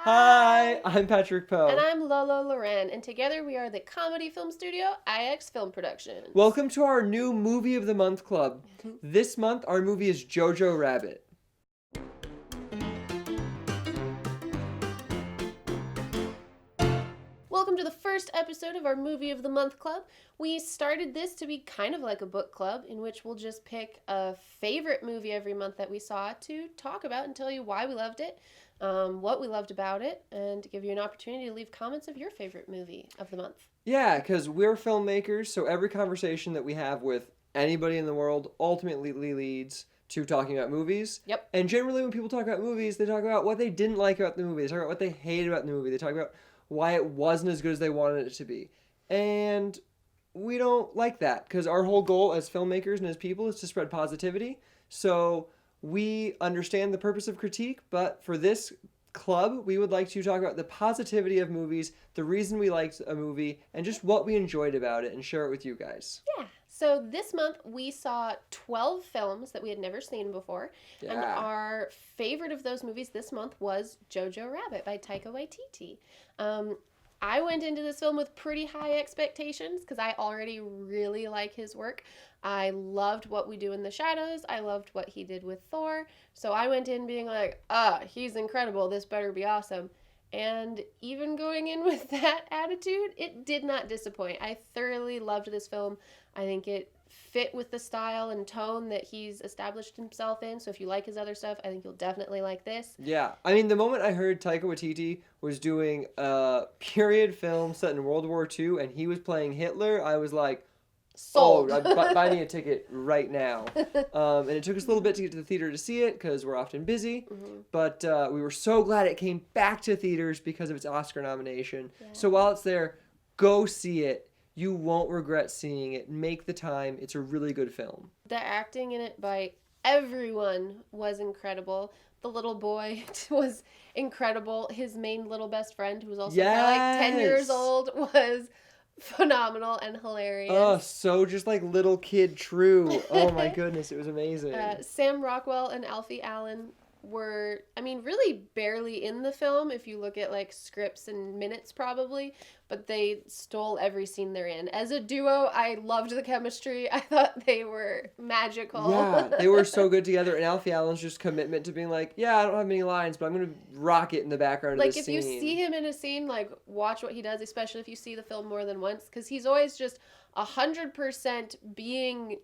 Hi, I'm Patrick And Poe. I'm Lolo Loren, and together we are the comedy film studio IX Film Productions. Welcome to our new Movie of the Month Club. This month, our movie is Jojo Rabbit. Welcome to the first episode of our Movie of the Month Club. We started this to be kind of like a book club in which we'll just pick a favorite movie every month that we saw to talk about and tell you why we loved it, what we loved about it, and to give you an opportunity to leave comments of your favorite movie of the month. Yeah, because we're filmmakers, so every conversation that we have with anybody in the world ultimately leads to talking about movies. Yep. And generally, when people talk about movies, they talk about what they didn't like about the movie. They talk about what they hated about the movie. They talk about why it wasn't as good as they wanted it to be. And we don't like that because our whole goal as filmmakers and as people is to spread positivity. So we understand the purpose of critique, but for this club, we would like to talk about the positivity of movies, the reason we liked a movie, and just what we enjoyed about it and share it with you guys. Yeah. So this month we saw 12 films that we had never seen before. And Yeah. our favorite of those movies this month was Jojo Rabbit by Taika Waititi. I went into this film with pretty high expectations because I already really like his work. I loved What We Do in the Shadows. I loved what he did with Thor. So I went in being like, he's incredible. This better be awesome. And even going in with that attitude, it did not disappoint. I thoroughly loved this film. I think it fit with the style and tone that he's established himself in. So if you like his other stuff, I think you'll definitely like this. Yeah. I mean, the moment I heard Taika Waititi was doing a period film set in World War II and he was playing Hitler, I was like, Sold. buy me a ticket right now. And it took us a little bit to get to the theater to see it because we're often busy. Mhm. But we were so glad it came back to theaters because of its Oscar nomination. Yeah. So while it's there, go see it. You won't regret seeing it. Make the time. It's a really good film. The acting in it by everyone was incredible. The little boy was incredible. His main little best friend, who was also probably like 10 years Yes. old, was phenomenal and hilarious. Oh, so just like little kid true. Oh my goodness, it was amazing. Sam Rockwell and Alfie Allen were, really barely in the film if you look at like scripts and minutes probably, but they stole every scene they're in. As a duo, I loved the chemistry. I thought they were magical. Yeah, they were so good together, and Alfie Allen's just commitment to being like, yeah, I don't have many lines, but I'm gonna rock it in the background Like of the if scene. you see him in a scene, like watch what he does, especially if you see the film more than once, because he's always just 100% being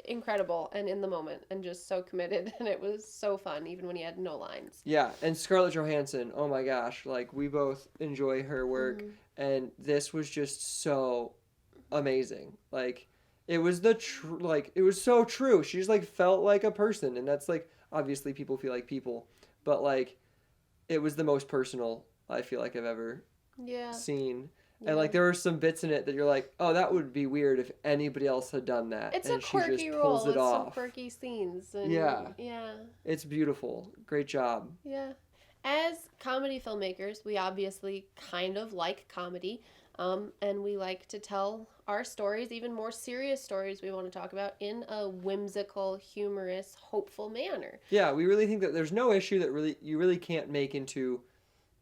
incredible and in the moment and just so committed, and it was so fun even when he had no lines. Yeah, and Scarlett Johansson, oh my gosh, like we both enjoy her work, and this was just so amazing. Like it was it was so true. She just like felt like a person, and that's like obviously people feel like people, but like it was the most personal I feel like I've ever Yeah. seen. Yeah. And like there were some bits in it that you're like, oh, that would be weird if anybody else had done that. It's and a she quirky just role. pulls it It's some off. quirky scenes. And Yeah. Yeah. It's beautiful. Great job. Yeah. As comedy filmmakers, we obviously kind of like comedy, and we like to tell our stories, even more serious stories we want to talk about, in a whimsical, humorous, hopeful manner. Yeah, we really think that there's no issue that you really can't make into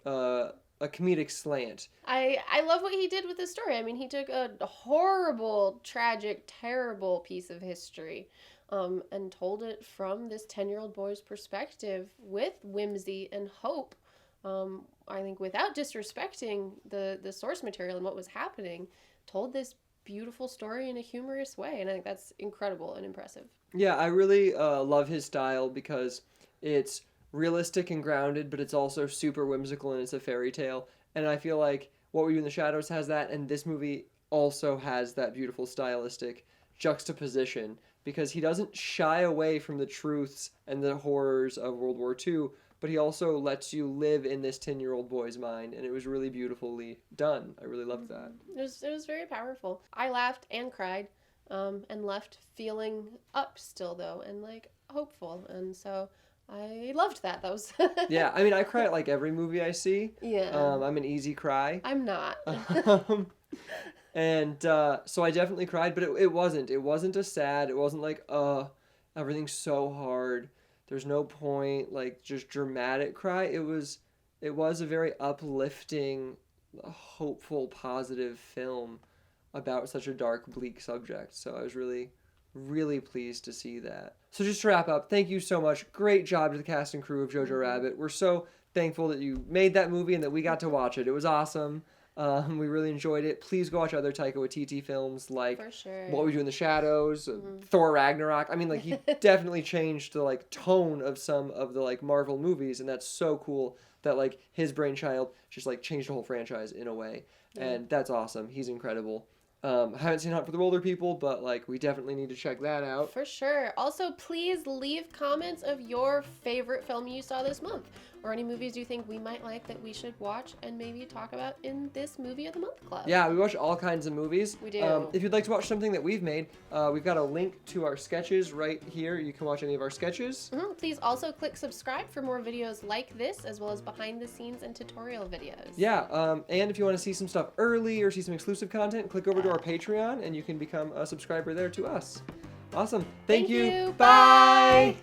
a comedic slant. I love what he did with this story. I mean, he took a horrible, tragic, terrible piece of history, and told it from this 10-year-old boy's perspective with whimsy and hope. I think without disrespecting the source material and what was happening, told this beautiful story in a humorous way, and I think that's incredible and impressive. Yeah, I really love his style because it's realistic and grounded, but it's also super whimsical and it's a fairy tale. And I feel like What We Do in the Shadows has that, and this movie also has that beautiful stylistic juxtaposition because he doesn't shy away from the truths and the horrors of World War II, but he also lets you live in this 10-year-old boy's mind, and it was really beautifully done. I really loved that. It was very powerful. I laughed and cried, and left feeling up still though, and like hopeful, and so I loved that. That was Yeah, I mean, I cry at like every movie I see. Yeah. I'm an easy cry. I'm not. And so I definitely cried, but it wasn't. It wasn't a sad. It wasn't like, everything's so hard. There's no point, like just dramatic cry. It was it was a very uplifting, hopeful, positive film about such a dark, bleak subject. So I was really, really pleased to see that. So just to wrap up, thank you so much. Great job to the cast and crew of Jojo Rabbit. We're so thankful that you made that movie and that we got to watch it. It was awesome. We really enjoyed it. Please go watch other Taika Waititi films like For sure. What We Do in the Shadows, Thor Ragnarok. I mean, like, he definitely changed the like tone of some of the like Marvel movies, and that's so cool that like his brainchild just like changed the whole franchise in a way, and that's awesome. He's incredible. I haven't seen Hunt for the Wilder People, but like we definitely need to check that out. For sure. Also, please leave comments of your favorite film you saw this month, or any movies you think we might like that we should watch and maybe talk about in this Movie of the Month Club. Yeah, we watch all kinds of movies. We do. If you'd like to watch something that we've made, we've got a link to our sketches right here. You can watch any of our sketches. Please also click subscribe for more videos like this, as well as behind the scenes and tutorial videos. Yeah, and if you want to see some stuff early or see some exclusive content, click over to our Patreon and you can become a subscriber there to us. Awesome. Thank you. Bye.